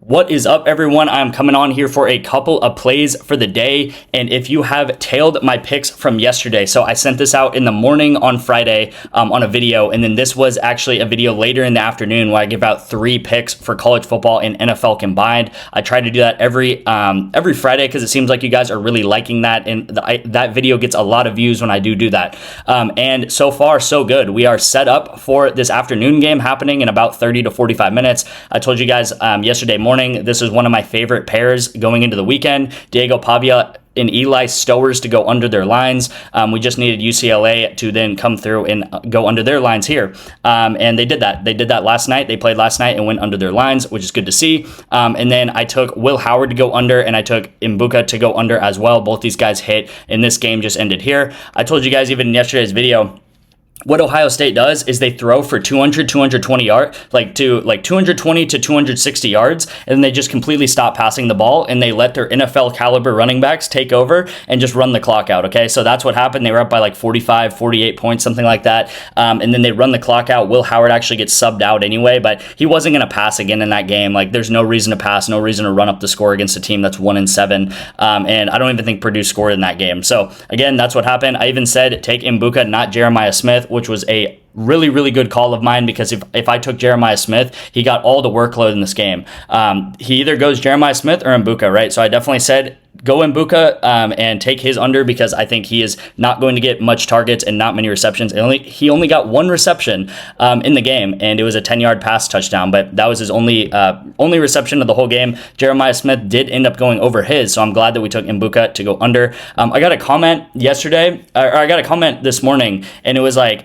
What is up, everyone? I'm coming on here for a couple of plays for the day, and if you have tailed my picks from yesterday, so I sent this out in the morning on Friday on a video, and then this was actually a video later in the afternoon where I give out 3 picks for college football and NFL combined. I try to do that every Friday because it seems like you guys are really liking that, and that video gets a lot of views when I do that. And so far, so good. We are set up for this afternoon game happening in about 30 to 45 minutes. I told you guys yesterday morning, this is one of my favorite pairs going into the weekend. Diego Pavia and Eli Stowers to go under their lines. We just needed UCLA to then come through and go under their lines here. And they did that. They did that last night. They played last night and went under their lines, which is good to see. And then I took Will Howard to go under, and I took Mbuka to go under as well. Both these guys hit, and this game just ended here. I told you guys even in yesterday's video, what Ohio State does is they throw for 220 yards, like 220 to 260 yards, and then they just completely stop passing the ball, and they let their NFL caliber running backs take over and just run the clock out, okay? So that's what happened. They were up by like 45, 48 points, something like that, and then they run the clock out. Will Howard actually gets subbed out anyway, but he wasn't going to pass again in that game. Like, there's no reason to pass, no reason to run up the score against a team that's 1-7, and I don't even think Purdue scored in that game. So, again, that's what happened. I even said take Mbuka, not Jeremiah Smith, which was a really good call of mine, because if I took Jeremiah Smith, he got all the workload in this game. He either goes Jeremiah Smith or Mbuka, right? So I definitely said go Mbuka and take his under, because I think he is not going to get much targets and not many receptions. He only got 1 reception in the game, and it was a 10-yard pass touchdown, but that was his only reception of the whole game. Jeremiah Smith did end up going over his, so I'm glad that we took Mbuka to go under. I got a comment yesterday, or I got a comment this morning, and it was like,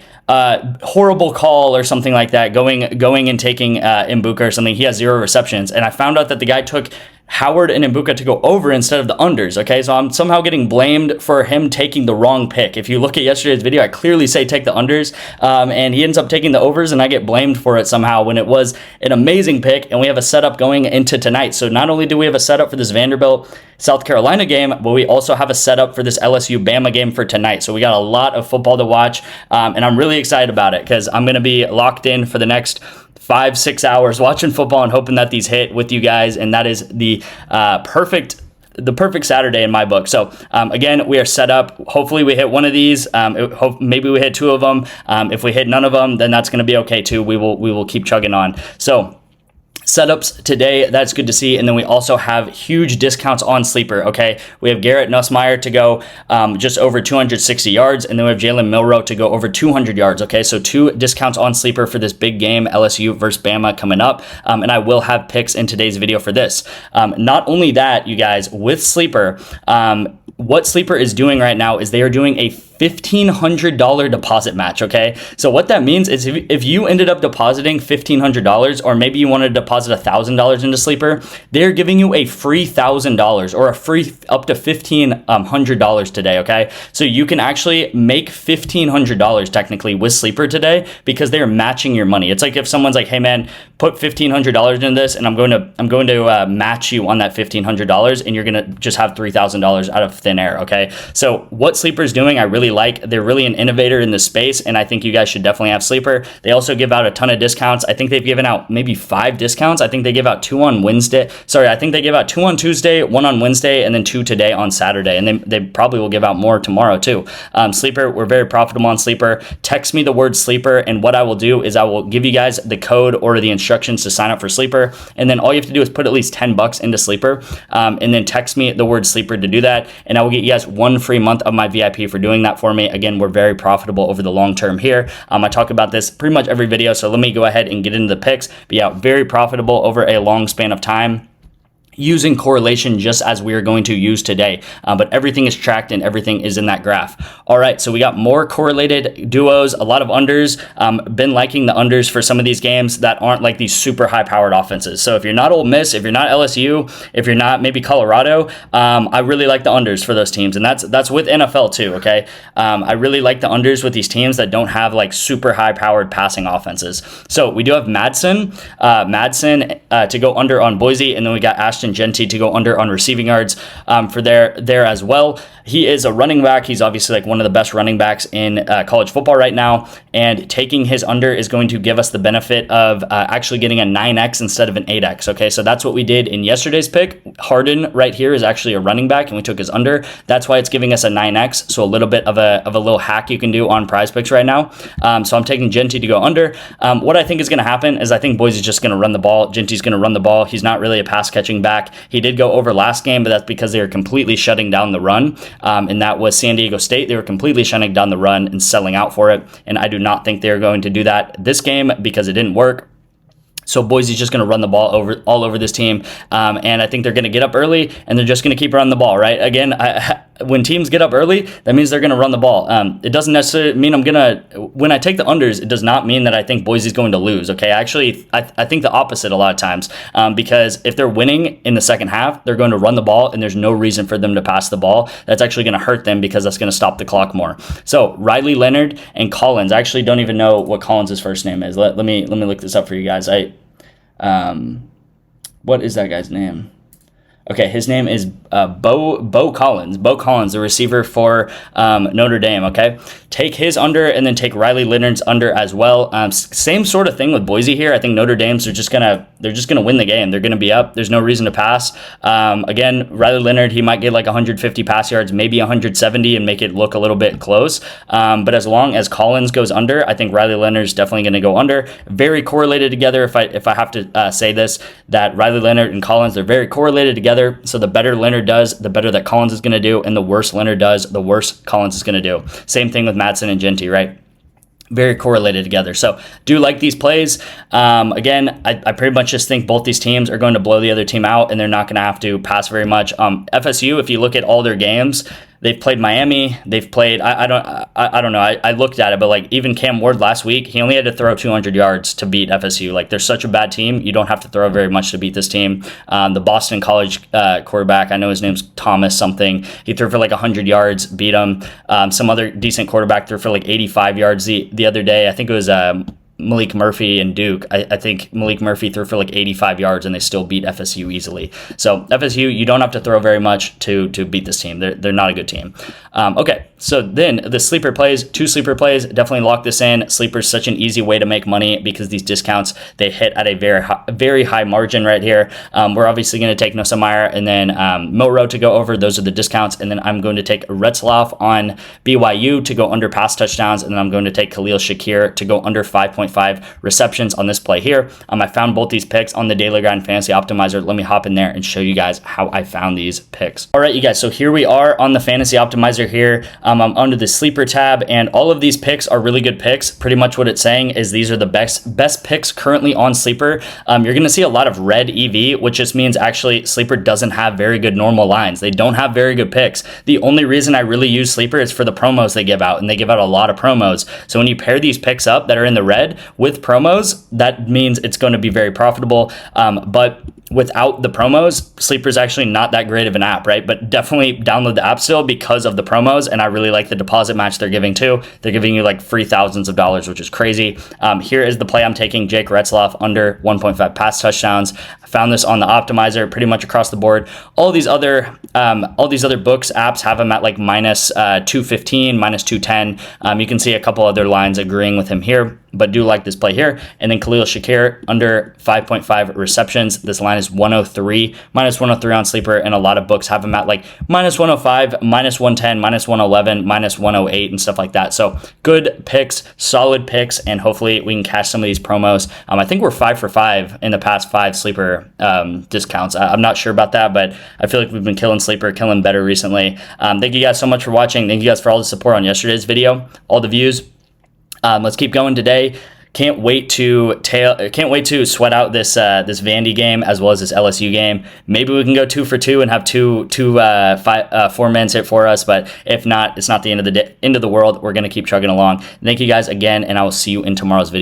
horrible call or something like that, going and taking Mbuka or something. He has 0 receptions, and I found out that the guy took Howard and Mbuka to go over instead of the unders, okay? So I'm somehow getting blamed for him taking the wrong pick. If you look at yesterday's video, I clearly say take the unders, and he ends up taking the overs, and I get blamed for it somehow when it was an amazing pick, and we have a setup going into tonight. So not only do we have a setup for this Vanderbilt South Carolina game, but we also have a setup for this LSU Bama game for tonight. So we got a lot of football to watch, and I'm really excited about it because I'm going to be locked in for the next 5-6 hours watching football and hoping that these hit with you guys, and that is the perfect Saturday in my book. So again, we are set up. Hopefully we hit one of these. Maybe we hit 2 of them. If we hit none of them, then that's going to be okay too. We will keep chugging on. So setups today, that's good to see. And then we also have huge discounts on Sleeper, okay? We have Garrett Nussmeier to go just over 260 yards, and then we have Jalen Milroe to go over 200 yards, okay? So 2 discounts on Sleeper for this big game, LSU versus Bama, coming up, and I will have picks in today's video for this. Not only that, you guys, with Sleeper, what Sleeper is doing right now is they are doing a $1,500 deposit match, okay? So what that means is if you ended up depositing $1,500, or maybe you wanted to deposit $1,000 into Sleeper, they're giving you a free $1,000 or a free up to $1,500 today, okay? So you can actually make $1,500 technically with Sleeper today because they're matching your money. It's like if someone's like, hey man, put $1,500 into this, and I'm going to match you on that $1,500, and you're going to just have $3,000 out of thin air, okay? So what Sleeper is doing, I really like. They're really an innovator in this space, and I think you guys should definitely have Sleeper. They also give out a ton of discounts. I think they've given out maybe 5 discounts. I think they give out 2 on Wednesday. Sorry, I think they give out 2 on Tuesday, 1 on Wednesday, and then 2 today on Saturday, and they probably will give out more tomorrow too. Sleeper, we're very profitable on Sleeper. Text me the word Sleeper, and what I will do is I will give you guys the code or the instructions to sign up for Sleeper, and then all you have to do is put at least $10 into Sleeper, and then text me the word Sleeper to do that, and I will get you guys 1 free month of my VIP for doing that for me. Again, we're very profitable over the long term here. I talk about this pretty much every video, so let me go ahead and get into the picks. But yeah, very profitable over a long span of time, using correlation just as we are going to use today, but everything is tracked and everything is in that graph. All right, so we got more correlated duos, a lot of unders. Been liking the unders for some of these games that aren't like these super high powered offenses. So if you're not Ole Miss, if you're not LSU, if you're not maybe Colorado, I really like the unders for those teams, and that's with NFL too, okay? I really like the unders with these teams that don't have like super high powered passing offenses. So we do have Madsen to go under on Boise, and then we got Ashton Ashton Genty to go under on receiving yards for there as well. He is a running back. He's obviously like one of the best running backs in college football right now, and taking his under is going to give us the benefit of actually getting a 9x instead of an 8x. Okay, so that's what we did in yesterday's pick. Harden right here is actually a running back, and we took his under. That's why it's giving us a 9x. So a little bit of a little hack you can do on PrizePicks right now. So I'm taking Genty to go under. What I think is going to happen is I think Boise's just going to run the ball. Genty's going to run the ball. He's not really a pass catching back. He did go over last game, but that's because they were completely shutting down the run. And that was San Diego State. They were completely shutting down the run and selling out for it. And I do not think they're going to do that this game because it didn't work. So Boise's just going to run the ball all over this team, and I think they're going to get up early, and they're just going to keep running the ball, right? Again, when teams get up early, that means they're going to run the ball. It doesn't necessarily mean when I take the unders, it does not mean that I think Boise's going to lose, okay? Actually, I think the opposite a lot of times, because if they're winning in the second half, they're going to run the ball, and there's no reason for them to pass the ball. That's actually going to hurt them because that's going to stop the clock more. So Riley Leonard and Collins. I actually don't even know what Collins' first name is. Let me look this up for you guys. What is that guy's name? Okay, his name is Bo Collins. Bo Collins, the receiver for Notre Dame, okay? Take his under and then take Riley Leonard's under as well. Same sort of thing with Boise here. I think Notre Dame's they're just gonna win the game. They're gonna be up. There's no reason to pass. Again, Riley Leonard, he might get like 150 pass yards, maybe 170, and make it look a little bit close. But as long as Collins goes under, I think Riley Leonard's definitely gonna go under. Very correlated together. If I have to say this, that Riley Leonard and Collins, they're very correlated together. So the better Leonard does, the better that Collins is going to do, and the worse Leonard does, the worse Collins is going to do. Same thing with Madsen and Genty, right? Very correlated together. So do like these plays. Again, I pretty much just think both these teams are going to blow the other team out, and they're not going to have to pass very much. FSU, if you look at all their games, they've played Miami. They've played. I don't know. I looked at it, but like even Cam Ward last week, he only had to throw 200 yards to beat FSU. Like they're such a bad team. You don't have to throw very much to beat this team. The Boston College quarterback, I know his name's Thomas something. He threw for like 100 yards, beat them. Some other decent quarterback threw for like 85 yards the other day. I think it was Malik Murphy and Duke. I think Malik Murphy threw for like 85 yards and they still beat FSU easily. So FSU, you don't have to throw very much to beat this team. They're not a good team. Okay, so then the sleeper plays, 2 sleeper plays, definitely lock this in. Sleeper is such an easy way to make money because these discounts, they hit at a very high margin right here. We're obviously going to take Nosa Meyer and then Milrow to go over. Those are the discounts. And then I'm going to take Retzlaff on BYU to go under pass touchdowns. And then I'm going to take Khalil Shakir to go under 5.5 receptions on this play here. I found both these picks on the Daily Grind Fantasy Optimizer. Let me hop in there and show you guys how I found these picks. All right, you guys, so here we are on the Fantasy Optimizer here. I'm under the sleeper tab, and all of these picks are really good picks. Pretty much what it's saying is these are the best picks currently on sleeper. You're going to see a lot of red EV, which just means actually sleeper doesn't have very good normal lines. They don't have very good picks. The only reason I really use sleeper is for the promos they give out, and they give out a lot of promos. So when you pair these picks up that are in the red with promos, that means it's going to be very profitable. But without the promos, Sleeper is actually not that great of an app, right? But definitely download the app still because of the promos, and I really like the deposit match they're giving too. They're giving you like free thousands of dollars, which is crazy. Here is the play I'm taking, Jake Retzlaff under 1.5 pass touchdowns. I found this on the optimizer pretty much across the board. All these other books, apps have him at like minus 215, minus 210. You can see a couple other lines agreeing with him here, but do like this play here. And then Khalil Shakir under 5.5 receptions. This line is 103, minus 103 on sleeper, and a lot of books have him at like minus 105, minus 110, minus 111, minus 108 and stuff like that. So good picks, solid picks, and hopefully we can cash some of these promos. I think we're 5 for 5 in the past 5 sleeper discounts. I'm not sure about that, but I feel like we've been killing sleeper, killing better recently. Thank you guys so much for watching. Thank you guys for all the support on yesterday's video, all the views. Let's keep going today. Can't wait to sweat out this Vandy game as well as this LSU game. Maybe we can go 2 for 2 and have 4-mans hit for us. But if not, it's not the end of the world. We're gonna keep chugging along. Thank you guys again, and I will see you in tomorrow's video.